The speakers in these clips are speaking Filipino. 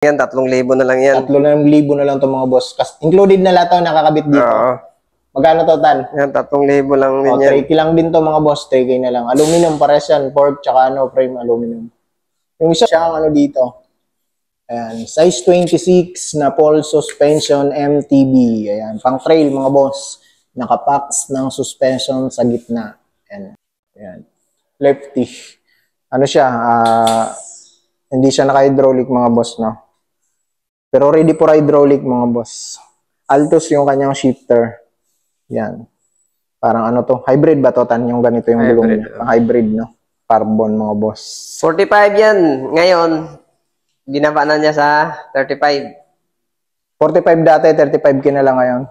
Yan, 3,000 na lang yan. 3,000 na lang to mga boss. Included na lahat to nakakabit dito. Oo. Magkano to, Tan? Yan, 3,000 lang din yan. 3K lang din to mga boss. 3K na lang. Aluminum pares yan. Pork tsaka frame aluminum. Yung isa siyang dito. Ayan. Size 26 na Paul suspension MTB. Ayan. Pang trail mga boss. Nakapacks ng suspension sa gitna. Ayan. Ayan. Lefty. Ano siya? Hindi siya naka-hydraulic mga boss, no? Pero ready for hydraulic mga boss. Altos yung kanyang shifter. Yan. Parang to? Hybrid ba to, Tan? Yung ganito yung gulong niya. Hybrid, no? Carbon mga boss. 45 yan. Ngayon, binaba na niya sa 35. 45 dati, 35K na lang ngayon.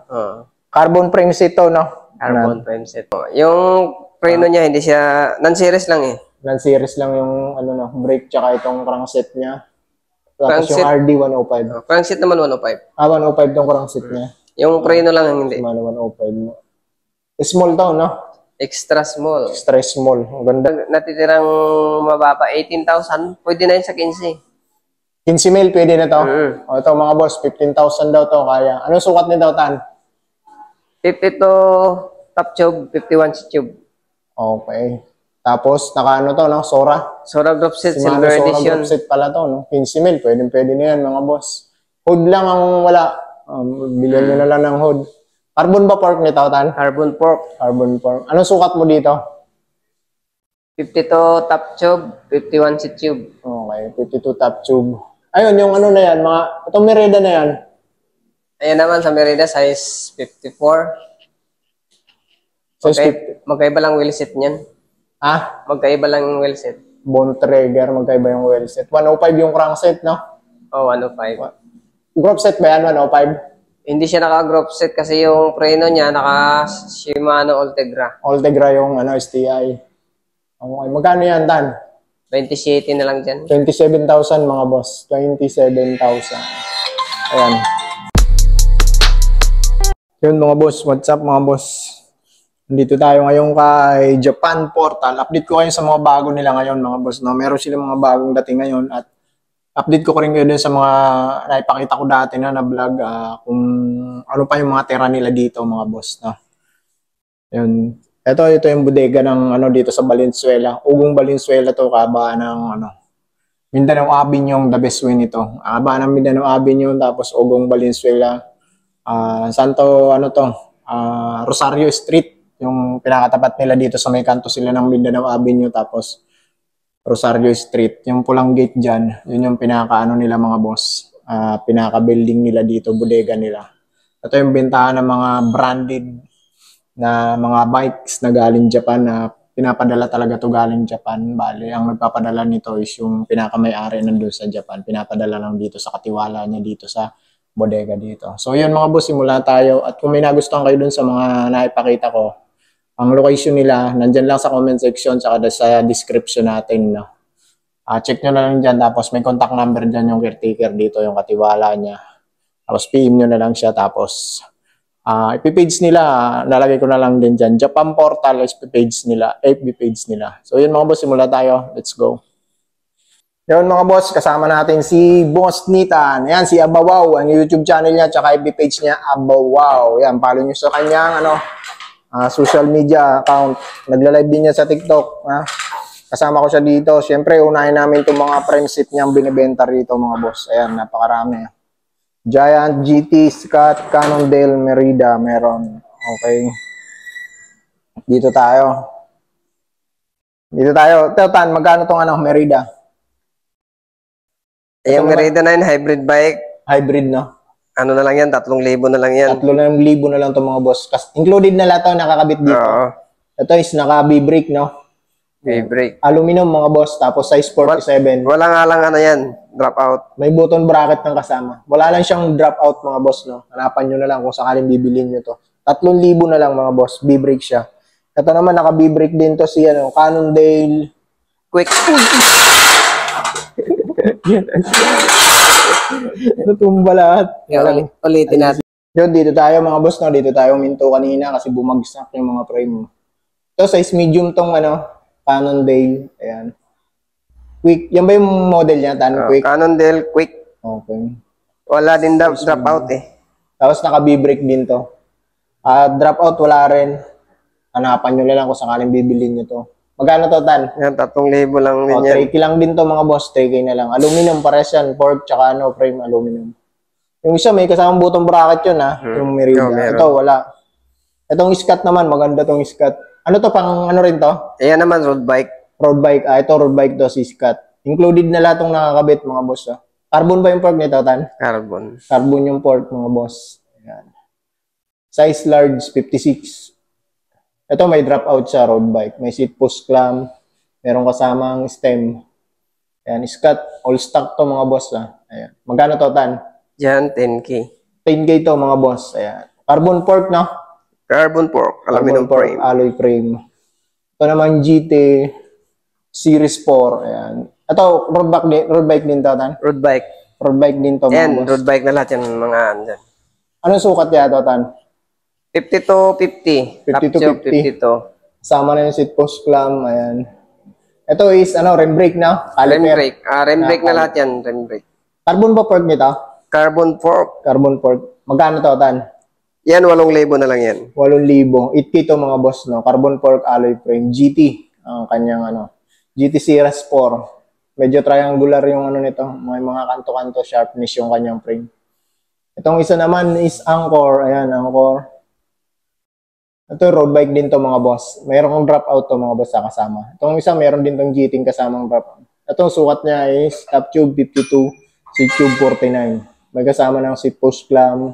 Carbon frame set to, no? Carbon frame set. Yung preno niya, hindi siya, non-series lang eh. Non-series lang yung, brake tsaka itong crankset niya. Tapos yung RD105. Crankset naman 105. 105 tong crankset niya. Yung preno lang hindi. 105. Small to, no? Extra small. Extra small. Ang ganda. Natitirang mababa, 18,000. Pwede na yun sa 15. 15 mil, pwede na to. O ito mga boss, 15,000 daw to. Kaya, anong sukat nito, Tan? 50 to top tube, 51 si tube. Okay. Tapos, to, no? Sora. Sora group set, silver edition. Sora group set pala to, no? 15 mil, pwede na yan, mga boss. Hood lang ang wala. Bilhan nyo na lang ng hood. Carbon ba pork nito, Tan? Carbon pork. Carbon pork. Anong sukat mo dito? 50 to top tube, 51 si tube. Okay, 52 top tube. Ayun, yung na yan, itong Merida na yan. Ayan naman sa Merida, size 54. Magkaiba lang wheel set niyan. Magkaiba lang yung wheel set. Bone trigger, magkaiba yung wheel set. 105 yung crankset, no? 105. Group set ba yan, 105? Hindi siya naka-group set kasi yung preno niya naka-Shimano Ultegra. Ultegra yung STI. Okay, magkano yan, Tan? 27 na lang dyan. 27,000 mga boss. 27,000. Ayan. Yun mga boss. What's up mga boss? Nandito tayo ngayon kay Japan Portal. Update ko kayo sa mga bago nila ngayon mga boss. No? Meron sila mga bagong dating ngayon at update ko rin kayo dun sa mga naipakita ko dati na vlog kung ano pa yung mga tera nila dito mga boss. No? Yun. Ito yung bodega ng dito sa Valenzuela. Ugong Valenzuela to, kabaan ng Mindanao Avenue yung the best way nito. Kabaan ng Mindanao Avenue tapos Ugong Valenzuela. Santo Rosario Street. Yung pinakatapat nila dito sa may kanto sila ng Mindanao Avenue tapos Rosario Street. Yung pulang gate dyan, yun yung nila mga boss. Pinaka-building nila dito, bodega nila. Ito yung bentahan ng mga branded na mga bikes na galing Japan na pinapadala talaga to galing Japan. Bale, ang nagpapadala nito is yung pinaka-may-ari nandun sa Japan. Pinapadala lang dito sa katiwala niya dito sa bodega dito. So yun mga boss, simula tayo. At kung may nagustuhan kayo dun sa mga naipakita ko, ang location nila, nandyan lang sa comment section tsaka sa description natin. No? Check nyo na lang dyan. Tapos may contact number dyan yung caretaker dito, yung katiwala niya. Tapos PM nyo na lang siya. Tapos ipipage nila, nalagay ko na lang din dyan. Japan Portal, ipipage nila, FB page nila. So yun mga boss, simula tayo. Let's go. Yun mga boss, kasama natin si Boss Nitan. Yan, si Abawaw. Ang YouTube channel niya, tsaka FB page niya, Abawaw. Yan, follow nyo sa kanyang social media account. Nagla-live din niya sa TikTok. Kasama ko siya dito. Siyempre, unahin namin itong mga frame set niyang binibenta rito mga boss. Ayan, napakarami. Giant, GT, Scott, Cannondale, Merida, meron. Okay. Dito tayo. Tan, magkano itong Merida? Yung Merida na yun, hybrid bike. Hybrid, no? Ano na lang yan, 3,000 na lang yan. 3,000 na lang itong mga boss. Included na lahat ito nakakabit dito. Ito is naka-B-brake, no? B-brake. Aluminum mga boss, tapos size 47. Wala nga lang drop out. May button bracket ng kasama. Wala lang siyang drop out mga boss, no? Hanapan nyo na lang kung sakaling bibilin nyo to. 3,000 na lang mga boss, B-brake siya. Ito naman, naka-B-brake din to si Cannondale. Quick. Natumba lahat. Ulitin natin. Yun, dito tayo mga boss, no? Dito tayo minto kanina kasi bumagsak yung mga frame. Ito, size medium tong Cannondale. Ayan. Quick. Yan ba yung model niya, Tan? Quick? Cannondale Quick. Okay. Wala din drop out eh. Tapos naka-B-brake din to. Drop out wala rin. Hanapan nyo na lang kung sakaling bibilin nyo to. Magkano to, Tan? Yan, 3,000 lang din yan. 3K lang din to mga boss. 3K na lang. Aluminum pares yan. Fork tsaka frame aluminum. Yung isa may kasamang butong bracket yun Yung Merida. Ito wala. Itong iskat naman. Maganda tong iskat. Ano to pang ano rin to? Ayan naman, road bike. Road bike. Ito road bike to si iskat. Included na lahat ng nakakabit mga boss. Carbon ba yung fork nito, Tan? Carbon. Carbon yung fork mga boss. Ayan. Size large 56. Ito may drop out sa road bike. May seat post clamp. Merong kasamang stem. Ayan, Scott. All stock to mga boss. Ayan. Magkano to, Tan? Yan, 10K. 10K to mga boss. Ayan. Carbon fork, no? Carbon fork. Aluminum frame. Alloy frame. Ito naman GT Series 4. Ayan. Ito, road bike din to, Tan? Road bike. Road bike din to mga Yan, boss. road bike na lahat yan mga andyan. Anong sukat niya to, Tan? 50 to 50. 50 to 50. 52. Sama na yung seat post clamp. Ayan. Ito is, rim brake na? Rem brake. Rem brake na lahat yan. Rem brake. Carbon ba fork nito? Carbon fork. Carbon fork. Magkano to, Tan? Yan, 8,000 na lang yan. 8,000. 8K to mga boss, no? Carbon fork alloy frame. GT. Ang kanyang, GT Series 4. Medyo triangular yung nito. May mga kanto-kanto sharpness yung kanyang frame. Itong isa naman is Angkor. Ayan, Angkor. Ito, road bike din to mga boss. Mayroon kong drop out to mga boss sa kasama. Itong isa, mayroon din tong GT kasamang drop out. Itong sukat niya is top tube 52, seat tube 49. May kasama ng seat post clamp.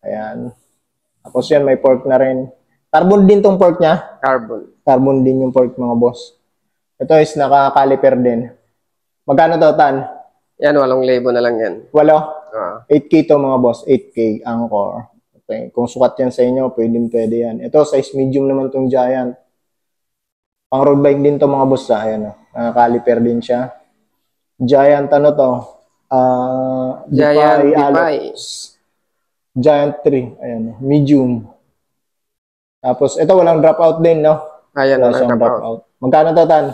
Ayan. Tapos yan, may fork na rin. Carbon din tong fork niya. Carbon. Carbon din yung fork mga boss. Ito is naka-caliper din. Magkano to, Tan? Yan, 8,000 na lang yan. 8? 8K to mga boss. 8K, Angkor. Okay. Kung sukat yan sa inyo, pwede yan. Ito, size medium naman tong Giant. Pang road bike din to mga boss. Ayan, caliper din siya. Giant, ano to? Giant Defy. Giant 3. Ayan, medium. Tapos, ito, walang dropout din, no? Ayan, walang dropout. Magkano to, Tan?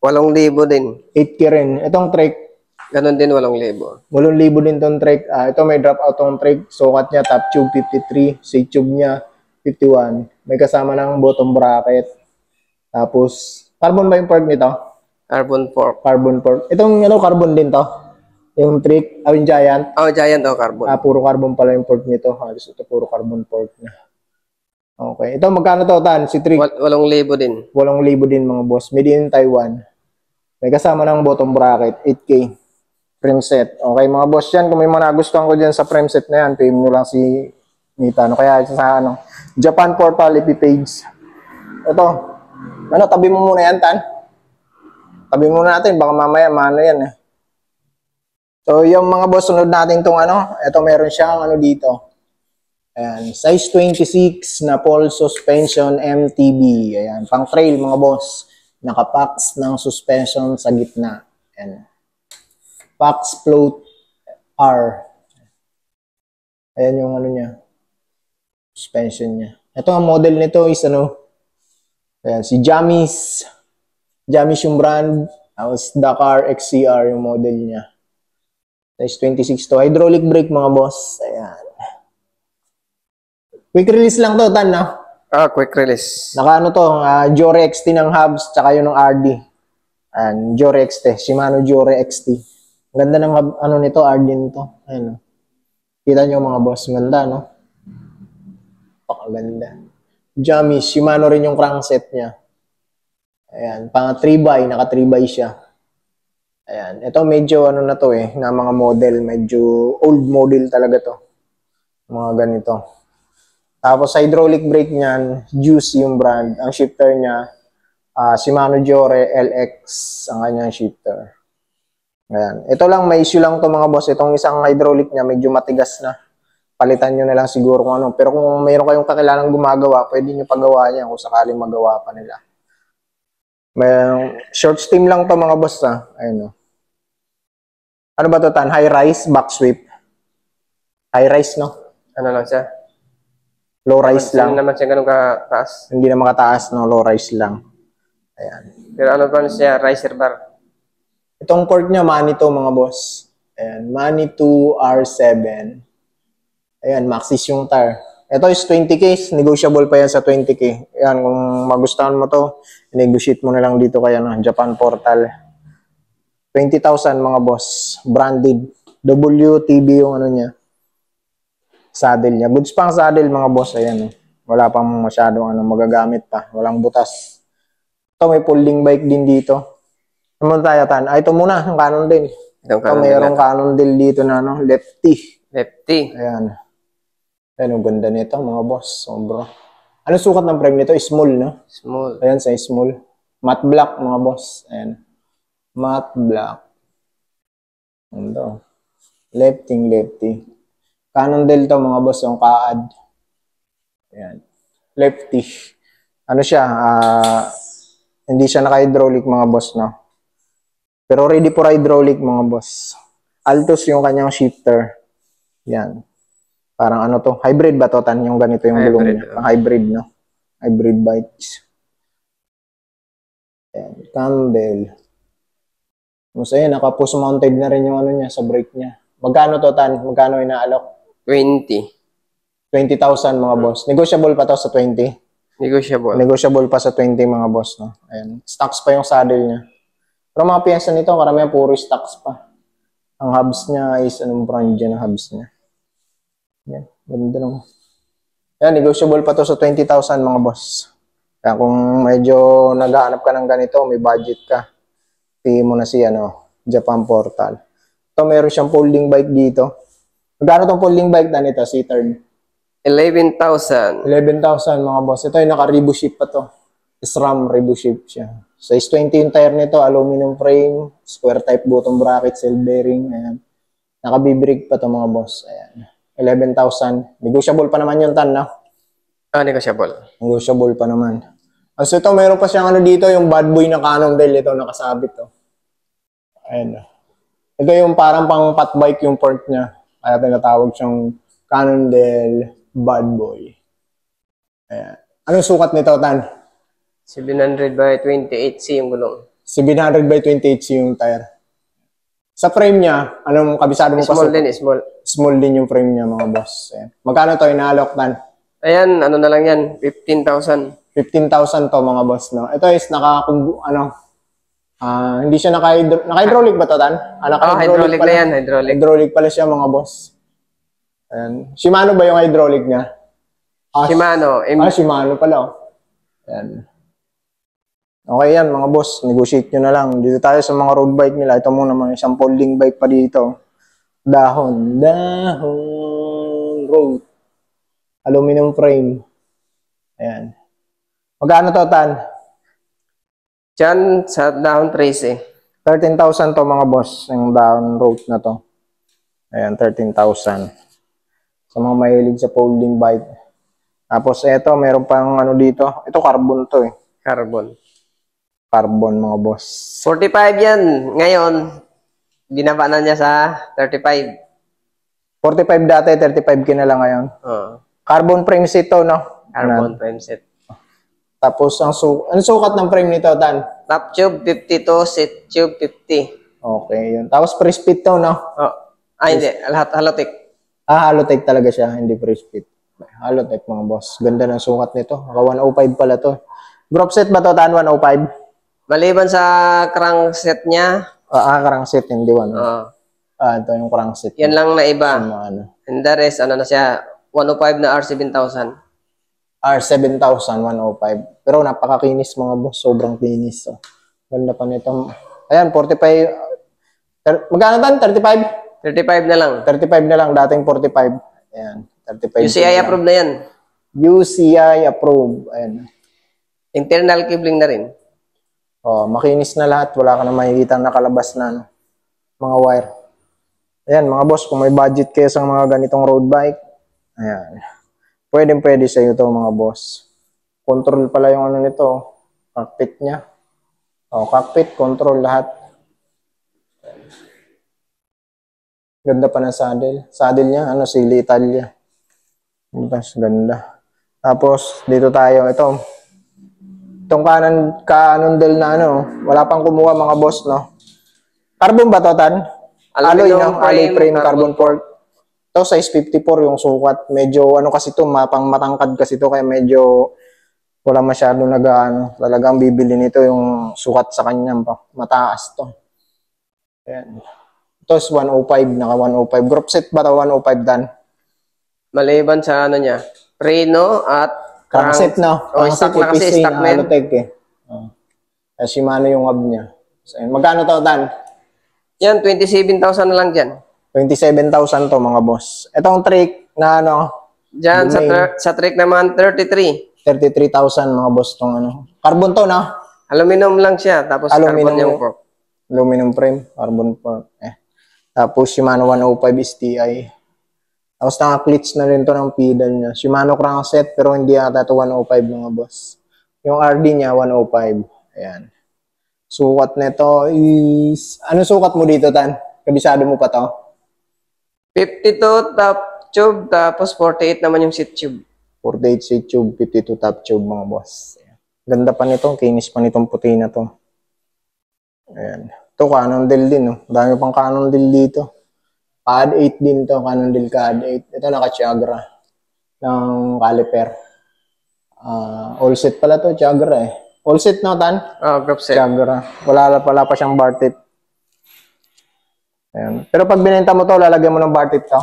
8,000 din. 8K rin. Itong Trek, Ganon din, 8,000. 8,000 din tong Trek. Ito may drop out tong Trek. Sukat niya, top tube 53. Seat tube niya, 51. May kasama ng bottom bracket. Tapos, carbon ba yung fork nito? Carbon fork. Carbon fork. Itong carbon din to? Yung Trek, yung Giant? Giant, carbon. Puro carbon pala yung fork nito. Halos ito, puro carbon fork na. Okay. Ito, magkano to, Tan? Si Trek? 8,000 din. 8,000 din mga boss. Made in Taiwan. May kasama ng bottom bracket, 8K. Frame set. Okay, mga boss yan. Kung may mga nagustuhan ko dyan sa frame set na yan, PM nyo lang si Nita. Kaya sa Japan Portal IP page. Ito. Tabi mo muna yan, Tan. Tabi muna natin. Baka mamaya, yan So, yung mga boss, sunod natin itong Ito, meron siyang dito. Ayan. Size 26 na pole suspension MTB. Ayan. Pang trail, mga boss. Nakapax ng suspension sa gitna. Ayan. Pax Float R. Ayan yung niya. Suspension niya. Ito ang model nito is ayan, si Jamis. Jamis yung brand. Tapos Dakar XCR yung model niya. Size 26 to. Hydraulic brake mga boss. Ayan. Quick release lang to, Tan, no? Quick release. Naka Jore XT ng hubs, tsaka yun ng RD. Ayan, Jore XT. Shimano Jore XT. Ganda ng nito, RD nito. Ayan, kita nyo mga boss. Ganda, no? Pakaganda. Jamis, Shimano rin yung crankset niya. Ayan, pang 3x, naka 3x siya. Ayan, ito medyo na to na mga model. Medyo old model talaga to. Mga ganito. Tapos hydraulic brake niyan, Juice yung brand. Ang shifter niya, Shimano Jore LX ang kanyang shifter. Ayan. Ito lang, may issue lang to mga boss. Itong isang hydraulic niya, medyo matigas na. Palitan nyo na lang siguro kung ano. Pero kung mayroon kayong kakilanang gumagawa, pwede nyo pagawa niya kung sakaling magawa pa nila. May short steam lang to mga boss. Ayun, Ano ba to, Tan? High rise, back sweep. High rise, no? Ano lang siya? Low rise lang. Hindi naman siya ganun kataas. Hindi na makataas, no? Low rise lang. Ayan. Pero ano pa siya? Riser bar. Itong port niya, money to mga boss. Ayan, Manitou R7. Ayan, Maxis yung tire. Ito is 20K, negotiable pa yan sa 20K. Ayan, kung magustuhan mo to, negotiate mo na lang dito kaya ng Japan Portal. 20,000 mga boss, branded. WTB yung ano niya, saddle niya. Goods pang saddle mga boss, ayan. Wala pang masyadong magagamit pa, walang butas. Ito, may folding bike din dito. Naman tayo, Tan. Ito muna, yung Cannondale. Ito, mayroong Cannondale dito na, lefty. Lefty. Ayan. Ayan, ang ganda nito, mga boss. Sobra. Ano sukat ng frame nito? Small, no? Small. Ayan, sa small. Matte black, mga boss. Ayan. Matte black. Ito. Lefty. Cannondale to, mga boss, yung kaad. Ayan. Lefty. Ano siya? Hindi siya naka-hydraulic, mga boss, no? Pero ready for hydraulic, mga boss. Altos yung kanyang shifter. Yan. Parang ano to? Hybrid ba to, Tan? Yung ganito yung gulong niya. Hybrid, no? Hybrid bikes. Yan. Cannondale. Mas ayan, naka-push mounted na rin yung ano niya sa brake niya. Magkano to, Tan? Magkano inaalok? 20. 20,000 mga boss. Negotiable pa to sa 20? Negotiable. Negotiable pa sa 20 mga boss, no? Ayan. Stocks pa yung saddle niya. Pero mga piyesa nito, karamihan puro stocks pa. Ang hubs niya is, anong brand dyan ang hubs niya? Yan. Ganda nung. Yan, negotiable pa to sa 20,000 mga boss. Kaya kung medyo naghahanap ka ng ganito, may budget ka, pili mo na si Japan Portal. Ito, meron siyang folding bike dito. Magkano tong folding bike na nito? C-third. 11,000. 11,000 mga boss. Ito yung naka-rebo ship pa to. SRAM rebo ship siya. Size 20 yung tire nito, aluminum frame, square type bottom bracket, cell bearing. Ayan. Naka-B-brake pa to mga boss. Ayan. 11,000. Negotiable pa naman yung Tan, no? Negotiable. Negotiable pa naman. So ito, meron pa siyang dito, yung bad boy na Cannondale. Ito, nakasabit to. Ayan. Ito yung parang pang fat bike yung port niya. Kaya tinatawag siyang Cannondale Bad Boy. Ayan. Anong sukat nito, Tan? 700 by 28C yung gulong. 700 by 28C yung tire. Sa frame niya, anong kabisado mo pa? Small din, small. Small din yung frame niya, mga boss. Ayan. Magkano to inaalok, Tan? Ayan, ano na lang yan, 15,000. 15,000 to, mga boss, no? Ito is hindi siya naka-hydraulic ba to, Tan? Hydraulic na yan, hydraulic. Hydraulic pala siya, mga boss. Ayan. Shimano ba yung hydraulic niya? Shimano. Shimano pala, oh. Ayan. Okay yan, mga boss. Negotiate nyo na lang. Dito tayo sa mga road bike nila. Ito muna, mga isang folding bike pa dito. Dahon road. Aluminum frame. Ayan. Magkano to, Tan? Diyan sa dahon 13. 13,000 to, mga boss. Yung dahon road na to. Ayan, 13,000. Sa mga mahilig sa folding bike. Tapos, eto, meron pang dito. Ito, carbon to, eh. Carbon, mga boss. 45 yan. Ngayon, binaba na niya sa 35. 45 dati, 35K na lang ngayon. Carbon frame set to, no? Carbon frame set. Tapos, ano sukat ng frame nito, Tan? Top tube 52, set tube 50. Okay, yun. Tapos, press fit to, no? Hindi. Halotek. Halotech talaga siya, hindi press fit. Halotech, mga boss. Ganda ng sukat nito. 105 pala to. Group set ba to, Tan? 105? Maliban sa crankset niya. Crankset, hindi 1. Ito yung crankset. Yan lang na iba. And the rest, na siya, 105 na R7000. R7000, 105. Pero napakakinis, mga boss. Sobrang kinis. So. Ganda pa nito. Ayan, 45. Magkano Tan? 35? 35 na lang. 35 na lang. Dating 45. Ayan, 35. UCI approved na yan. UCI approved. Ayan. Internal cabling na rin. Makinis na lahat. Wala ka na makikita nakalabas na mga wire. Ayan, mga boss, kung may budget kayo sa mga ganitong road bike, ayan. Pwede sa iyo to, mga boss. Control pala yung nito. Cockpit niya. Cockpit, control lahat. Ganda pa ng saddle. Saddle niya, Sili Italia. Ganda. Tapos, dito tayo. Itong Cannondale na wala pang kumuha, mga boss, no? Carbon ba to, Tan? Alloy, Aluminum no? Alloy frame, carbon carbon fork. Ito, size 54 yung sukat. Medyo, ano kasi ito, pang matangkad kasi ito, kaya medyo wala masyado nag-ano. Talagang bibili nito yung sukat sa kanya. Mataas to. Ayan. Ito is 105, naka 105. Group set ba ito? 105 dan? Maliban sa ano niya, preno at Crankset, no? Oh, stock Crankset, na kasi, EPC stock na na yan. Halotech eh. Shimano yung hub niya. So, magkano to, Dan? Yan, 27,000 na lang dyan. 27,000 to, mga boss. Itong trick na ano, Dyan, domain, sa trick naman, 33. 33,000 mga boss tong ano. Carbon to, no? Aluminum lang siya, tapos carbon yung fork. Aluminum frame, carbon fork. Tapos Shimano 105 STI. Tapos naka-clits na rin to ng pedal niya. Shimano crankset, pero hindi ata ito 105 mga boss. Yung RD niya, 105. Ayan. Sukat nito is... Ano sukat mo dito, Tan? Kabisado mo pa to? 52 top tube, tapos 48 naman yung seat tube. 48 seat tube, 52 top tube mga boss. Ayan. Ganda pa nito, kinis pa nitong puti na to. Ayan. Ito, Cannondale din, no? Dami pang Cannondale dito. CAD 8 din to, Cannondale CAD 8. Ito, naka-Chiagra ng caliper. All set pala to, Chiagra eh. All set no, Tan? Oh, group set. Chiagra. Wala pa siyang bar tip. Ayan. Pero pag binenta mo to, lalagyan mo ng bar tip to.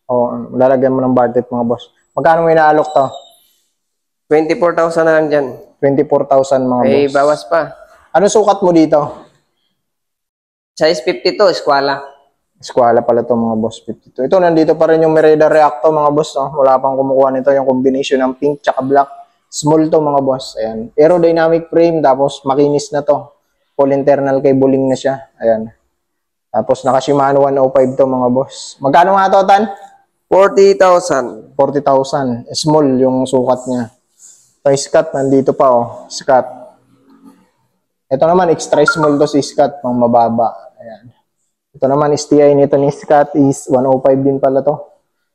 O, lalagyan mo ng bar tip mga boss. Magkano mo inaalok to? 24,000 na lang dyan. 24,000 mga May boss. bawas pa. Ano sukat mo dito? Size 52, eskwala. Eskwala pala to mga boss, 52. Ito, nandito pa rin yung Merida Reacto mga boss. No? Wala pang kumukuha nito yung combination ng pink tsaka black. Small to mga boss. Ayan. Aerodynamic frame, tapos makinis na to. Full internal cabling na siya. Ayan. Tapos naka Shimano 105 to mga boss. Magkano nga to, Tan? 40,000. 40,000. Small yung sukat niya. Ito, Scott, nandito pa oh. Scott. Ito naman, extra small to si Scott, pang mababa. Ayan. Ito naman, STI nito ni Scott is 105 din pala to.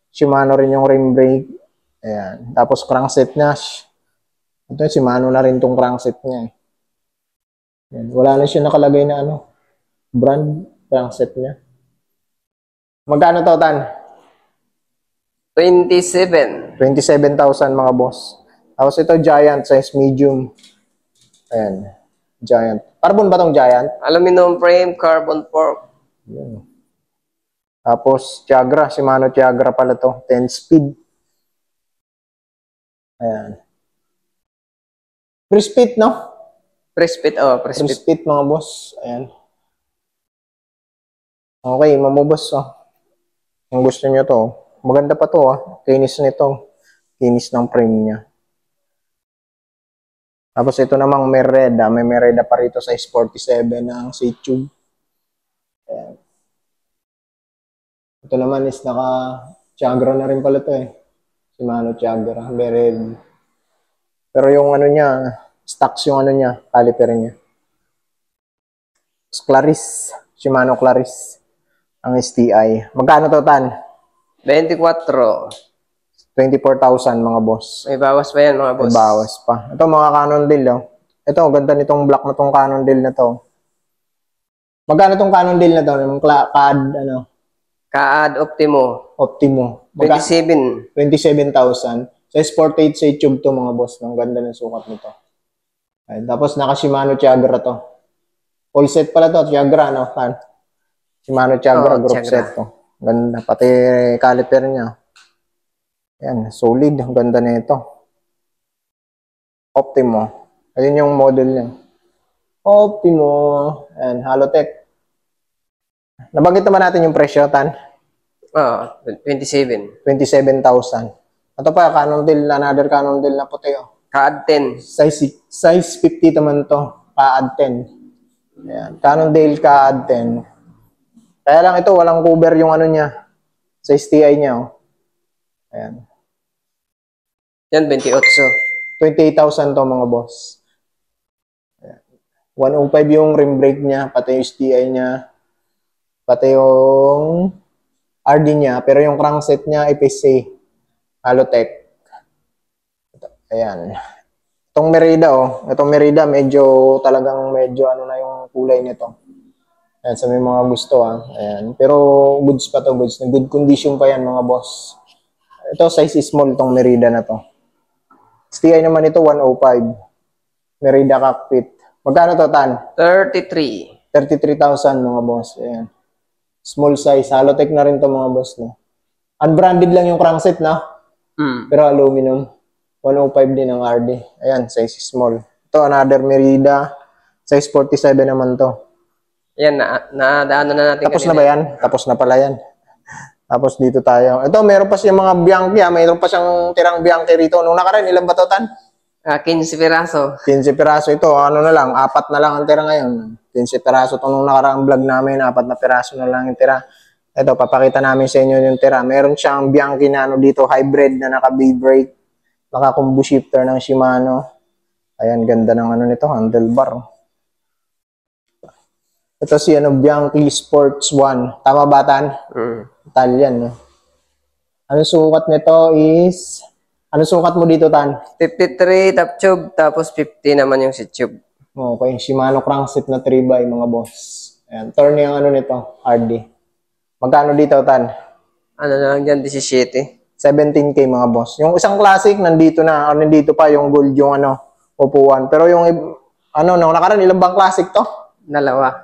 Shimano rin yung rim brake. Ayan. Tapos crankset niya. Ito, Shimano na rin tong crankset niya eh. Ayan. Wala na siya nakalagay na ano, brand crankset niya. Magkano to, Tan? 27. 27,000 mga boss. Tapos ito, Giant, size medium. Ayan. Giant. Carbon ba tong Giant? Aluminum frame, carbon fork. Ayan. Tapos, Chiagra. Shimano Chiagra pala to. 10 speed. Ayan. Press fit, no? Press fit, oh, press Press fit. fit, mga boss. Ayan. Okay, mamubos, oh. Kung gusto nyo to, maganda pa to, ah. Kinis nito. Kinis ng frame niya. Tapos ito namang Merida. May Merida pa rito sa 47 ng seat tube. Ayan. Ito naman is naka Chiagra na rin pala to eh. Shimano Chiagra. Merida. Pero yung ano niya, stocks yung ano niya, caliper niya. Claris. Shimano Claris. Ang STI. Magkano to, Tan? 24. 24,000 mga boss. May bawas pa yan, mga boss. May bawas pa. Ito mga Cannondale, oh. Ito, ganda nitong black na tong Cannondale na to. Magkano tong Cannondale na to? Yung CAD, ano? CAD Optimo. Optimo. 27. 27,000. Size 48 sa tube to mga boss. Ang ganda ng sukat nito. Ay, tapos naka Shimano Chiagra to. Full set pala to. Chiagra, no? Tan? Shimano Chiagra, Oh, group Chiagra. set to. Ganda. Pati caliper niya. Yan, solid. Ang ganda nito. Optimo. Ayun yung model niya. Optimo. And Halotech. Nabanggit naman natin yung presyo, Tan. Oh, 27. 27,000. Ito pa, Cannondale, another Cannondale na puti, oh. CAD 10. Size 50 naman to. CAD 10. Ayan. Cannondale CAD 10. Kaya lang ito, walang cover yung ano niya. Sa STI niya, oh. Ayan. Yan, 28. 28,000 to mga boss. Ayan. 105 yung rim brake niya, pati yung STI niya, pati yung RD niya, pero yung crankset niya, EPC, Halotech. Ayan. Itong Merida, oh. Itong Merida, medyo talagang medyo ano na yung kulay nito. Ayan, sa may mga gusto Ayan. Pero goods pa to, goods. Good condition pa yan mga boss. Ito, size small itong Merida na to. STI naman ito, 105. Merida cockpit. Magkano to, Tan? 33. 33,000 mga boss. Ayan. Small size. Halotech na rin to mga boss. No? Unbranded lang yung crankset na. Pero aluminum. 105 din ang RD. Ayan, size small. Ito, another Merida. Size 47 naman to. Yan, nadaanan na natin Tapos na ba yan? Tapos na pala yan. Tapos dito tayo. Ito, meron pa siyang mga Bianchi. Mayroon pa siyang tirang Bianchi rito. Nung nakaraan, ilan ba to, Tan? 15 piraso. 15 piraso ito. Ano na lang, 4 na lang ang tira ngayon. 15 piraso. Itong nung nakaraang vlog namin, 4 na piraso na lang yung tira. Ito, papakita namin sa inyo yung tira. Meron siyang Bianchi na ano dito, hybrid na naka-B-brake. Naka-combo shifter ng Shimano. Ayan, ganda ng ano nito, handlebar. Ito si Bianchi Sports 1. Tama ba, Tan? Italian, no? Ano sukat nito is... Ano sukat mo dito, Tan? 53 top tube, tapos 50 naman yung seat tube. Okay, Shimano crankset na 3x, mga boss. Ayan, turn yung ano nito, RD. Magkano dito, Tan? Ano na lang dyan, 17. 17K, mga boss. Yung isang classic, nandito na. Nandito pa yung gold, yung upuan. Pero yung, nung nakaraan, ilang bang classic to? Dalawa,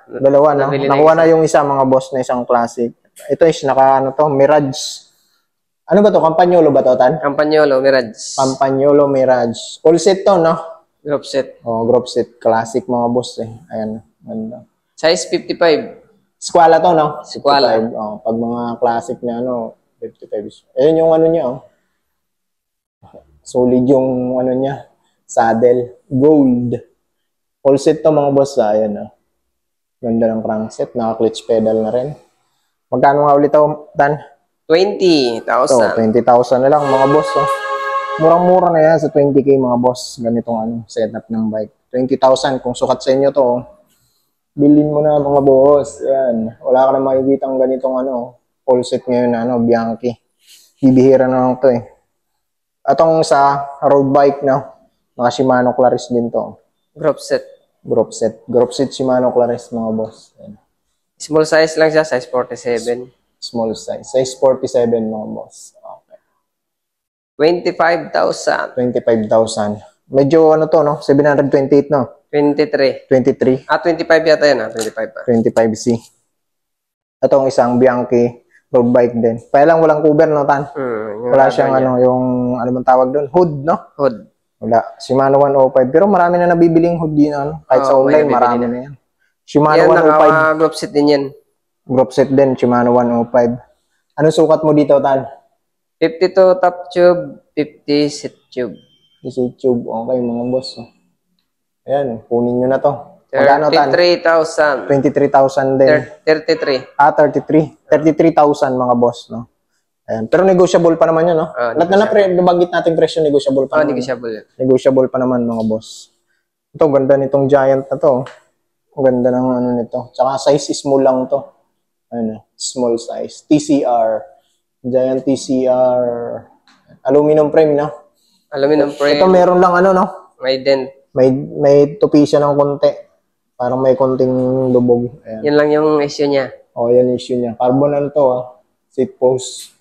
no? Nakuha na yung isa, mga boss, na isang classic. Ito is, Mirage. Ano ba to? Campagnolo ba to, Tan? Campagnolo, Mirage. Campagnolo, Mirage. All set to, no? Group set. Group set. Classic, mga boss, eh. Ayan. Ganda. Size 55. Squala to, no? Squala. Pag mga classic na, 55. Ayan yung ano niya, Solid yung, niya. Saddle. Gold. All set to, mga boss, Ayan, Ganda ng crankset. Naka-clutch pedal na rin. Magkano nga ulit to, Tan? 20,000. 20,000 na lang, mga boss. Murang-mura na yan sa 20K, mga boss. Ganitong setup ng bike. 20,000 kung sukat sa inyo to. Bilhin mo na, mga boss. Yan. Wala ka na makikita ang ganitong full set ngayon na Bianchi. Bibihira na lang to eh. Atong sa road bike mga Shimano Claris din to. Group set. Group set Shimano Claris, mga boss. Yan. Small size lang siya, size 47. Small size. Size 47, mga boss. Okay. 25,000. 25,000. Medyo 728, no? 23. 23. 25 yata yan, 25 pa. 25C. Itong isang Bianchi road bike din. Kaya lang walang cover, no, Tan? Wala siyang yung, bang tawag doon? Hood, no? Hood. Wala. Shimano 105. Pero marami na nabibiling hood din, Kahit sa online, marami na yan. Shimano 105. Naka-group set din yan. Group set din, Shimano 105. Ano sukat mo dito, Tan? 52 top tube, 50 seat tube. Seat tube. Okay, mga boss. Ayan, kunin nyo na to. Magkano, Tan? 33,000. 23,000 din. 33. 33. 33,000, mga boss, no? Ayan. Pero negotiable pa naman yun, no? Lahat na nabanggit natin presyo, negotiable pa naman. Negotiable. Negotiable pa naman, mga boss. Ito, ganda nitong Giant na to. Ang ganda ng nito. Tsaka size small lang to. Small size. TCR. Giant TCR. Aluminum frame, no? Aluminum frame. Ito meron lang May dent. May tupi siya ng konti. Parang may konting lubog. Ayan. Yan lang yung issue niya. Yan yung issue niya. Carbon to, seat post.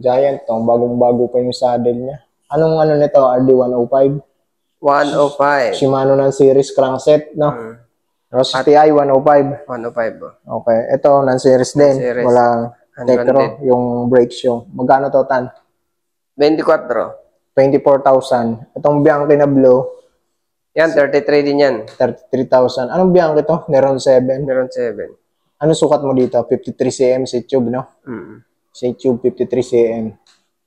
Giant to. Bagong-bago pa yung saddle niya. Anong nito? RD105? 105. Shimano ng series crankset, no? STI 105. 105. Okay. Ito, non-series din. Non-series. Wala Tekro, yung brake shoe. Magkano to, Tan? 24. 24,000. Itong Bianchi na blue. Yan, 33 din yan. 33,000. Anong Bianchi to? Neron 7. Neron 7. Ano sukat mo dito? 53 cm seat tube, no? Seat tube, 53 cm.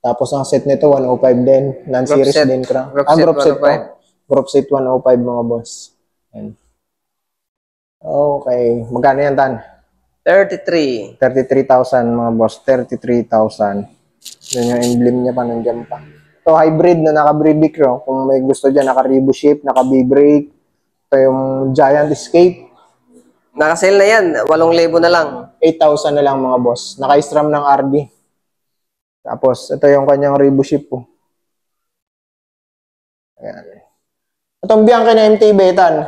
Tapos ang set nito, 105 din. Non-series din. Group set 105. Group set 105, mga boss. Yan. Okay. Magkano yan, Tan? 33. 33,000, mga boss. 33,000. Yan yung emblem niya pa, nandiyan pa. Ito, hybrid na naka-brake, no? Kung may gusto dyan, naka-rebo shape, naka-B-brake. Ito yung Giant Escape. Naka-sale na yan. 8,000 na lang. 8,000 na lang, mga boss. Naka-stram ng RD. Tapos, ito yung kanyang rebo shape, po. Ayan. Itong Bianchi na MTB, Tan.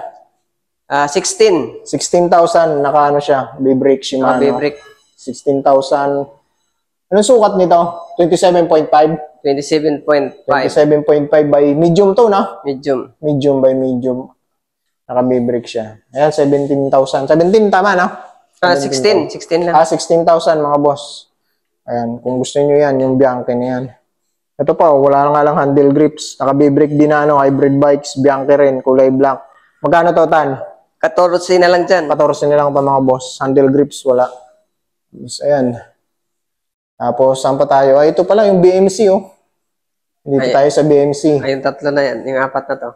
16. 16,000, naka ano siya, B-brake Shimano. B-brake. 16,000. Anong sukat nito? 27.5? 27.5. 27.5 by medium to, no? Medium. Medium by medium. Naka B-brake siya. Ayan, 17,000. 17 tama, no? 16. 16 lang. 16,000 mga boss. Ayan, kung gusto niyo yan, yung Bianchi na yan. Ito pa, wala nga lang handle grips. Naka B-brake din na, ano, hybrid bikes, Bianchi rin, kulay black. Magkano to, Tan? 14 na lang dyan. 14 na lang pa mga boss. Handle grips, wala. Tapos, ayan. Tapos, saan pa tayo? Ay, ito pala, yung BMC, oh. Dito tayo sa BMC. Ay, yung tatlo na yan. Yung apat na to.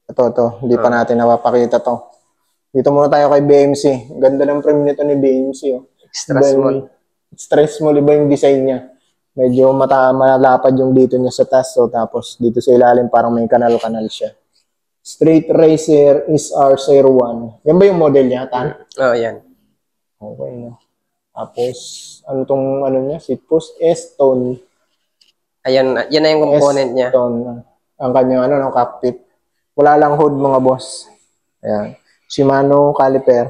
Ito. Hindi pa natin napapakita to. Dito muna tayo kay BMC. Ganda ng frame nito ni BMC, oh. Extra small. Extra small, iba yung design niya. Medyo malapad yung dito niya sa taas, so, tapos dito sa ilalim parang may kanal-kanal siya. Straight Racer SR01. Yan ba yung model niya, Tan? Oo, yan. Okay, no? Tapos, ano tong ano niya? Seat post S-Tone. Ayan, yan na yung component niya. S-Tone. Ang kanyang ano, no, cockpit. Wala lang hood, mga boss. Ayan. Shimano caliper.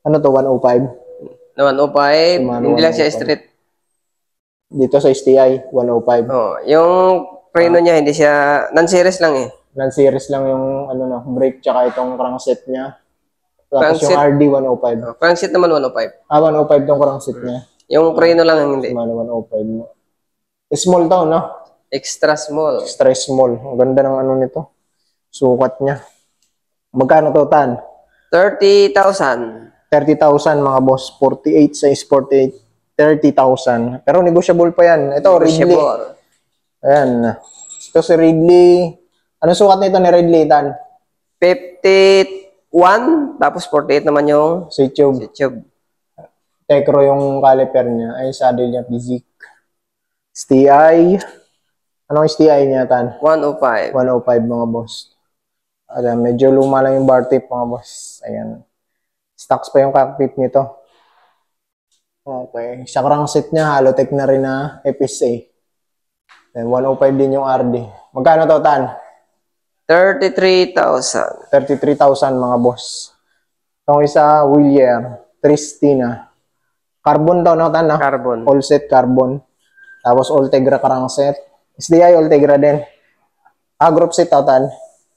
Ano to, 105? Na 105. Shimano Hindi lang siya 105. straight. Dito sa STI, 105. Oh, yung preno niya, hindi siya, non-series lang eh. Non-series lang yung ano, no, brake tsaka itong crankset niya. Tapos Crankset. yung RD 105. Crankset naman 105. 105 tong crankset niya. Yung preno lang ang hindi. Shimano 105 mo. Small to, no? Extra small. Extra small. Ang ganda ng ano nito. Sukat niya. Magkano to, Tan? 30,000. 30,000 mga boss. 48 size 48. 30,000. Pero negotiable pa yan. Ito, Ridley. Negotiable. Ayan. Ito si Ridley. Anong sukat nito ni Ridley, Tan? 51. Tapos 48 naman yung Si Tube. tube. Tecro yung caliper niya. Ay, saddle niya, Physique. STI. Anong STI niya, Tan? 105. 105 mga boss. Ayan, medyo luma lang yung bar tip mga boss. Ayan. Stocks pa yung cockpit nito. Okay. Sa crankset niya, Halotech na rin na FSA. Then 105 din yung RD. Magkano to, Tan? 33,000. 33,000 mga boss. Itong isa, Willier. Tristina. Carbon daw, no, Tan? No? Carbon. All set carbon. Tapos Ultegra crankset. SDI Ultegra din. Group set, Tan?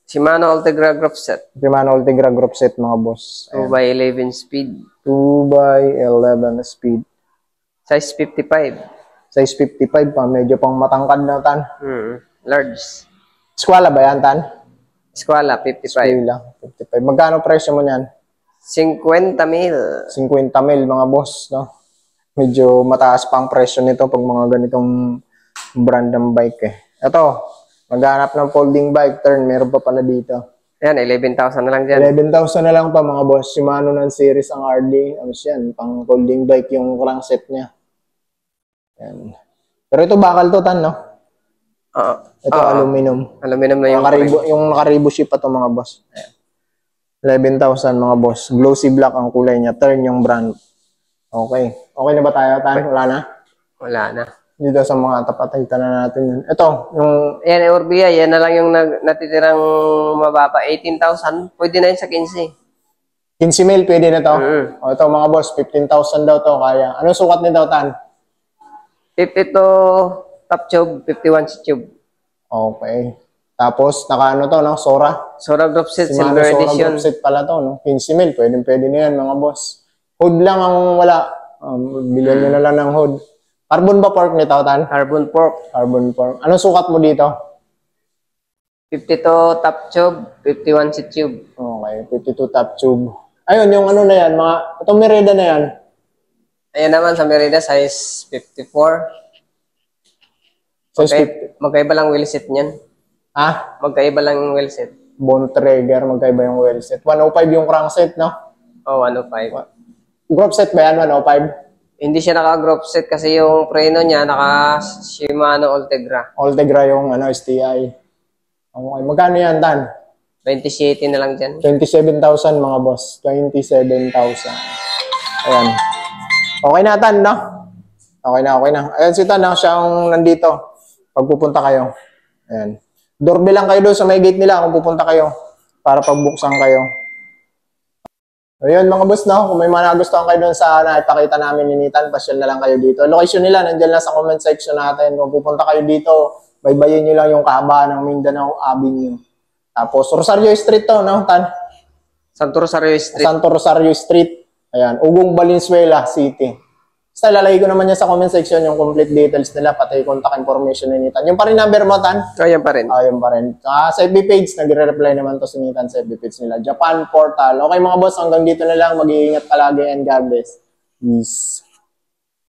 Shimano Ultegra Group Set. Shimano Ultegra group set mga boss. 2x11 speed. 2x11 speed. Size 55. Size 55 pa. Medyo pang matangkad na, Tan. Large. Squala ba yan, Tan? Squala, 55. Squala, 55. Magkano presyo mo niyan? 50 mil. 50 mil mga boss, no? Medyo mataas pa ang presyo nito pag mga ganitong brand ng bike eh. Ito, maghanap ng folding bike turn, meron pa pala dito. Yan, 11,000 na lang dyan. 11,000 na lang pa mga boss. Shimano ng series ang RD. Ano yan, pang folding bike yung crankset niya. Yan. Pero ito bakal to, Tan, no? Ito aluminum. Aluminum na yung Yung nakaribo ship pa to mga boss. Ayan. 11,000 mga boss. Glossy black ang kulay niya. Turn yung brand. Okay. Okay na ba tayo, Tan? Wala na? Wala na. Dito sa mga tapatay na natin yun. Ito, yung... Yan, Orbia, yan na lang yung natitirang mababa. 18,000. Pwede na yun sa 15. 15 mil, pwede na to. O, ito mga boss, 15,000 daw to. Kaya, anong sukat nito, Tan? 52 top tube, 51 si tube. Okay. Tapos, naka ano to, no? Sora. Sora Group Set, Shimano Silver Sora Edition. group set pala to, no? 15 mil, pwede na yan, mga boss. Hood lang ang wala. Bilhan nyo na lang ng hood. Carbon ba fork nito, Tan? Carbon fork. Carbon fork. Anong sukat mo dito? 52 top tube, 51 si tube. Okay, 52 top tube. Ayun, yung ano na yan, mga, itong Merida na yan. Ayan naman sa Merida, size 54. Size 50. Magkaiba lang wheelset niyan. Magkaiba lang yung wheelset. Bone trigger, magkaiba yung wheelset. 105 yung crankset, no? Oh, 105. Group set ba yan, 105? Hindi siya naka-group set kasi yung preno niya naka Shimano Ultegra. Ultegra yung ano, STI. Okay, magkano yan, Tan? 27 na lang dyan. 27,000 mga boss. 27,000. Ayan. Okay na, Tan, no? Okay na. Ayan si Tan, no? Siya ang nandito. Pagpupunta kayo. Ayan. Doorbell lang kayo doon sa may gate nila kung pupunta kayo para pagbuksan kayo. Ayun mga boss, no? Kung may mga nagustuhan kayo doon sa ipakita namin ni Nitan, pasyal na lang kayo dito. Location nila, nandiyan lang sa comment section natin. Kung pupunta kayo dito, baybayin nyo lang yung kahabaan ng Mindanao Avenue. Tapos, Rosario Street to, no, Tan? Santo Rosario Street. Santo Rosario Street. Ayan, Ugong Valenzuela City. Basta lalagay ko naman yan sa comment section yung complete details nila, pati contact information ni Nitan. Yung pa rin number mo, Tan? Ayan pa rin. Ayun pa rin. Sa FB page, nagre-reply naman to si Nitan sa FB page nila. Japan Portal. Okay mga boss, hanggang dito na lang. Mag-iingat palagi and God bless. Peace.